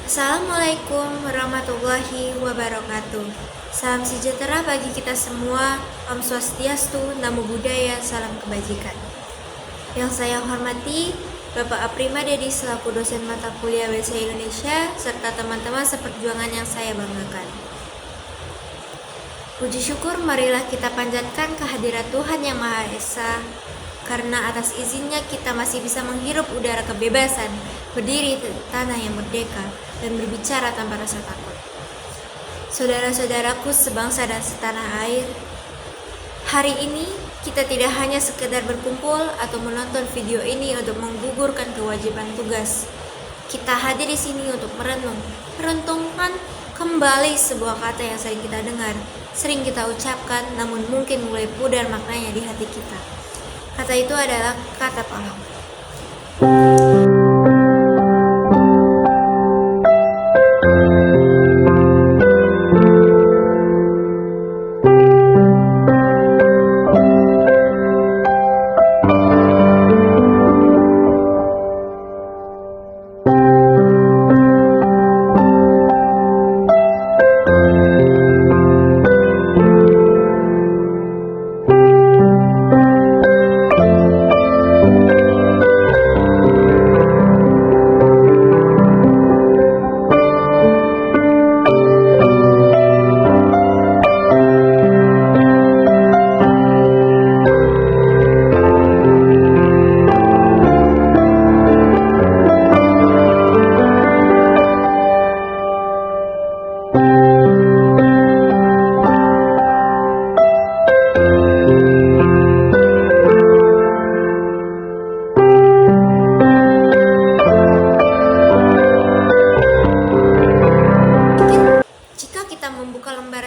Assalamualaikum warahmatullahi wabarakatuh. Salam sejahtera bagi kita semua. Om Swastiastu, Namo Buddhaya, salam kebajikan. Yang saya hormati Bapak Aprima Dedi selaku dosen mata kuliah Bahasa Indonesia serta teman-teman seperjuangan yang saya banggakan. Puji syukur marilah kita panjatkan kehadirat Tuhan Yang Maha Esa, karena atas izinnya kita masih bisa menghirup udara kebebasan, berdiri di tanah yang merdeka, dan berbicara tanpa rasa takut. Saudara-saudaraku sebangsa dan setanah air, hari ini kita tidak hanya sekedar berkumpul atau menonton video ini untuk menggugurkan kewajiban tugas. Kita hadir di sini untuk merenungkan kembali sebuah kata yang sering kita dengar, sering kita ucapkan, namun mungkin mulai pudar maknanya di hati kita. Kata itu adalah kata pahlawan.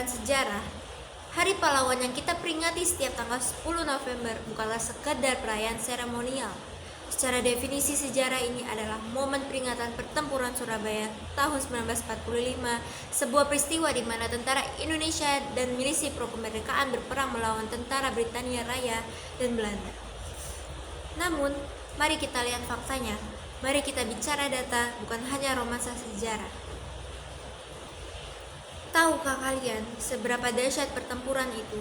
Sejarah, Hari Pahlawan yang kita peringati setiap tanggal 10 November bukanlah sekedar perayaan seremonial. Secara definisi sejarah ini adalah momen peringatan pertempuran Surabaya tahun 1945, sebuah peristiwa di mana tentara Indonesia dan milisi pro kemerdekaan berperang melawan tentara Britania Raya dan Belanda. Namun, mari kita lihat faktanya. Mari kita bicara data, bukan hanya romansa sejarah. Tahukah kalian seberapa dahsyat pertempuran itu?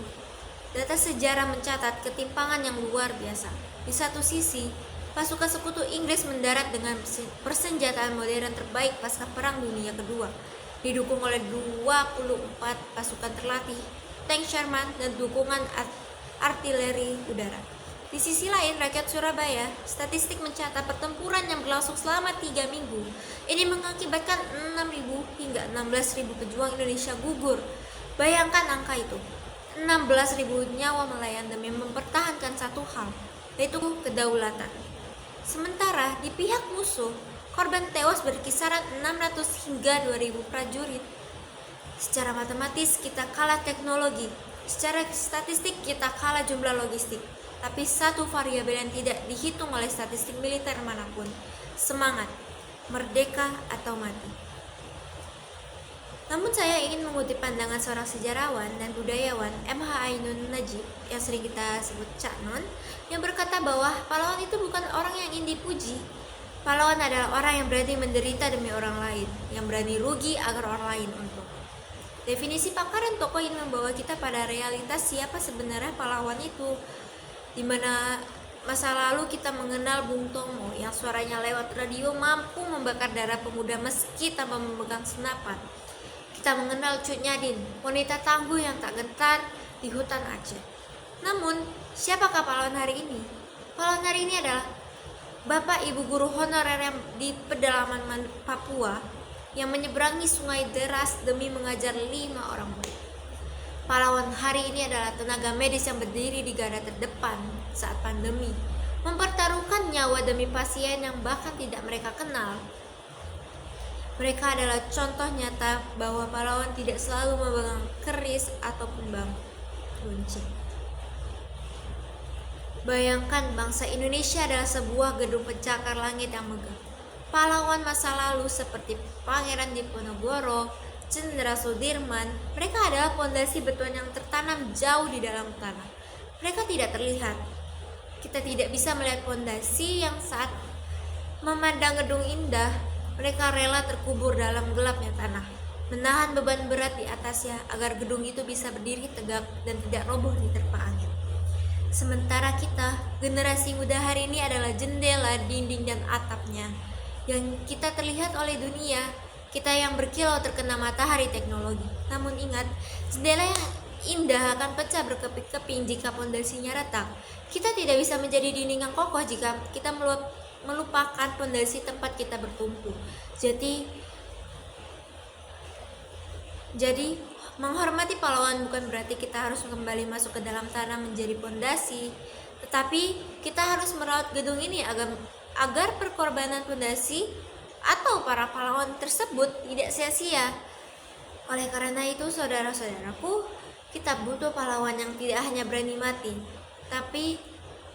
Data sejarah mencatat ketimpangan yang luar biasa. Di satu sisi, pasukan sekutu Inggris mendarat dengan persenjataan modern terbaik pasca Perang Dunia Kedua, didukung oleh 24 pasukan terlatih, tank Sherman, dan dukungan artileri udara. Di sisi lain, rakyat Surabaya, statistik mencatat pertempuran yang berlangsung selama 3 minggu. Ini mengakibatkan 6.000 hingga 16.000 pejuang Indonesia gugur. Bayangkan angka itu, 16.000 nyawa melayang demi mempertahankan satu hal, yaitu kedaulatan. Sementara di pihak musuh, korban tewas berkisaran 600 hingga 2.000 prajurit. Secara matematis kita kalah teknologi, secara statistik kita kalah jumlah logistik. Tapi satu variabel yang tidak dihitung oleh statistik militer manapun, semangat, merdeka atau mati. Namun saya ingin mengutip pandangan seorang sejarawan dan budayawan M.H. Ainun Najib yang sering kita sebut Cak Non, yang berkata bahwa pahlawan itu bukan orang yang ingin dipuji. Pahlawan adalah orang yang berani menderita demi orang lain, yang berani rugi agar orang lain untung. Definisi pakar dan tokoh ini membawa kita pada realitas siapa sebenarnya pahlawan itu, di mana masa lalu kita mengenal Bung Tomo yang suaranya lewat radio mampu membakar darah pemuda meski tanpa memegang senapan. Kita mengenal Cut Nyadin, wanita tangguh yang tak gentar di hutan Aceh. Namun, siapakah pahlawan hari ini? Pahlawan hari ini adalah Bapak Ibu guru honorer yang di pedalaman Papua yang menyeberangi sungai deras demi mengajar 5 orang murid. Pahlawan hari ini adalah tenaga medis yang berdiri di garda terdepan saat pandemi, mempertaruhkan nyawa demi pasien yang bahkan tidak mereka kenal. Mereka adalah contoh nyata bahwa pahlawan tidak selalu memegang keris ataupun runcing. Bayangkan bangsa Indonesia adalah sebuah gedung pencakar langit yang megah. Pahlawan masa lalu seperti Pangeran Diponegoro, Jenderal Sudirman, mereka adalah pondasi batuan yang tertanam jauh di dalam tanah. Mereka tidak terlihat. Kita tidak bisa melihat pondasi yang saat memandang gedung indah, Mereka rela terkubur dalam gelapnya tanah, menahan beban berat di atasnya agar gedung itu bisa berdiri tegak dan tidak roboh diterpa angin. Sementara kita, generasi muda hari ini adalah jendela, dinding, dan atapnya yang kita terlihat oleh dunia. Kita yang berkilau terkena matahari teknologi. Namun ingat, jendela yang indah akan pecah berkeping-keping jika pondasinya retak. Kita tidak bisa menjadi dinding yang kokoh jika kita melupakan pondasi tempat kita bertumpu. Jadi menghormati pahlawan bukan berarti kita harus kembali masuk ke dalam tanah menjadi pondasi, tetapi kita harus merawat gedung ini agar perkorbanan pondasi atau para pahlawan tersebut tidak sia-sia. Oleh karena itu, saudara-saudaraku, kita butuh pahlawan yang tidak hanya berani mati, tapi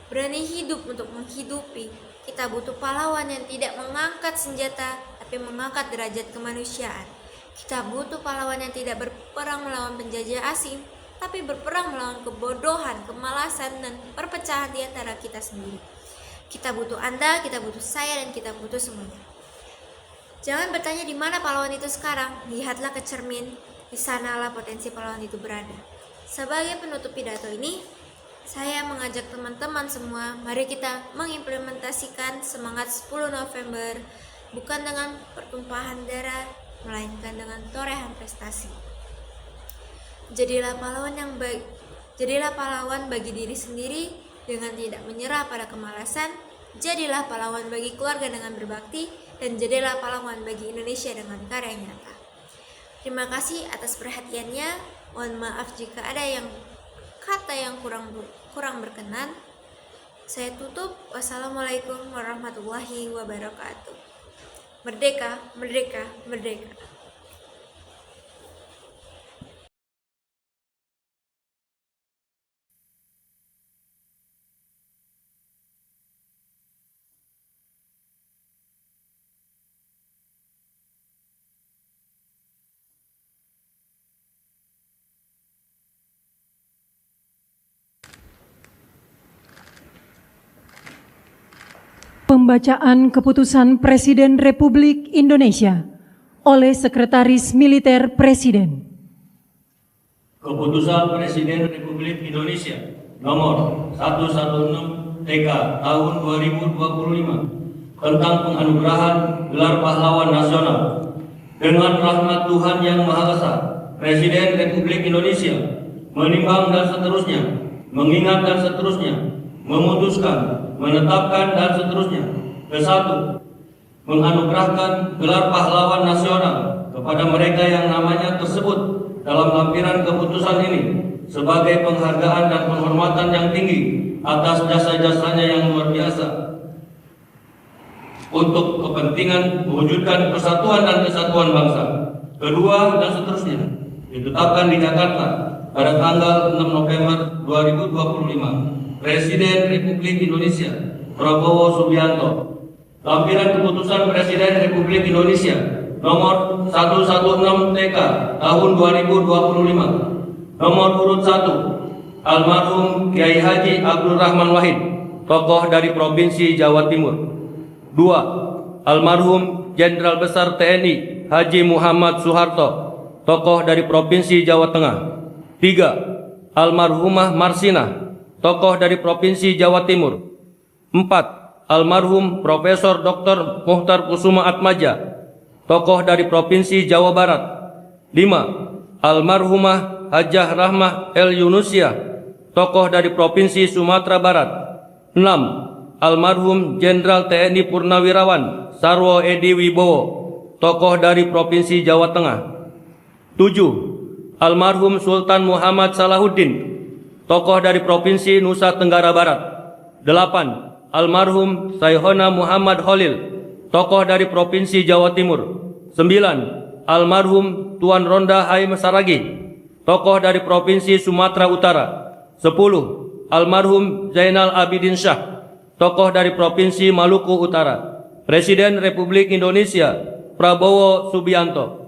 berani hidup untuk menghidupi. Kita butuh pahlawan yang tidak mengangkat senjata, tapi mengangkat derajat kemanusiaan. Kita butuh pahlawan yang tidak berperang melawan penjajah asing, tapi berperang melawan kebodohan, kemalasan, dan perpecahan di antara kita sendiri. Kita butuh Anda, kita butuh saya, dan kita butuh semuanya. Jangan bertanya di mana pahlawan itu sekarang, lihatlah ke cermin, di sanalah potensi pahlawan itu berada. Sebagai penutup pidato ini, saya mengajak teman-teman semua, mari kita mengimplementasikan semangat 10 November, bukan dengan pertumpahan darah, melainkan dengan torehan prestasi. Jadilah pahlawan bagi diri sendiri dengan tidak menyerah pada kemalasan. Jadilah pahlawan bagi keluarga dengan berbakti, dan jadilah pahlawan bagi Indonesia dengan karya nyata. Terima kasih atas perhatiannya. Mohon maaf jika ada kata yang kurang berkenan. Saya tutup. Wassalamualaikum warahmatullahi wabarakatuh. Merdeka, merdeka, merdeka. Pembacaan Keputusan Presiden Republik Indonesia oleh Sekretaris Militer Presiden. Keputusan Presiden Republik Indonesia nomor 116 TK tahun 2025 tentang penganugerahan gelar pahlawan nasional. Dengan rahmat Tuhan Yang Maha Esa, Presiden Republik Indonesia menimbang dan seterusnya, mengingat dan seterusnya, memutuskan, menetapkan dan seterusnya. Ke-1, menganugerahkan gelar pahlawan nasional kepada mereka yang namanya tersebut dalam lampiran keputusan ini sebagai penghargaan dan penghormatan yang tinggi atas jasa-jasanya yang luar biasa untuk kepentingan mewujudkan persatuan dan kesatuan bangsa. Kedua, dan seterusnya, ditetapkan di Jakarta pada tanggal 6 November 2025. Presiden Republik Indonesia Prabowo Subianto. Lampiran Keputusan Presiden Republik Indonesia nomor 116 TK tahun 2025. Nomor urut 1, almarhum Kiai Haji Abdul Rahman Wahid, tokoh dari Provinsi Jawa Timur. 2, almarhum Jenderal Besar TNI Haji Muhammad Soeharto, tokoh dari Provinsi Jawa Tengah. 3, almarhumah Marsina, tokoh dari Provinsi Jawa Timur. 4, almarhum Profesor Dr. Muhtar Kusuma Atmaja, tokoh dari Provinsi Jawa Barat. 5, almarhumah Hajah Rahmah El Yunusia, tokoh dari Provinsi Sumatera Barat. 6, almarhum Jenderal TNI Purnawirawan Sarwo Edi Wibowo, tokoh dari Provinsi Jawa Tengah. 7, almarhum Sultan Muhammad Salahuddin, tokoh dari Provinsi Nusa Tenggara Barat. 8, almarhum Sayhona Muhammad Holil, tokoh dari Provinsi Jawa Timur. 9, almarhum Tuan Ronda Haim Saragih, tokoh dari Provinsi Sumatera Utara. 10, almarhum Zainal Abidin Shah, tokoh dari Provinsi Maluku Utara. Presiden Republik Indonesia Prabowo Subianto.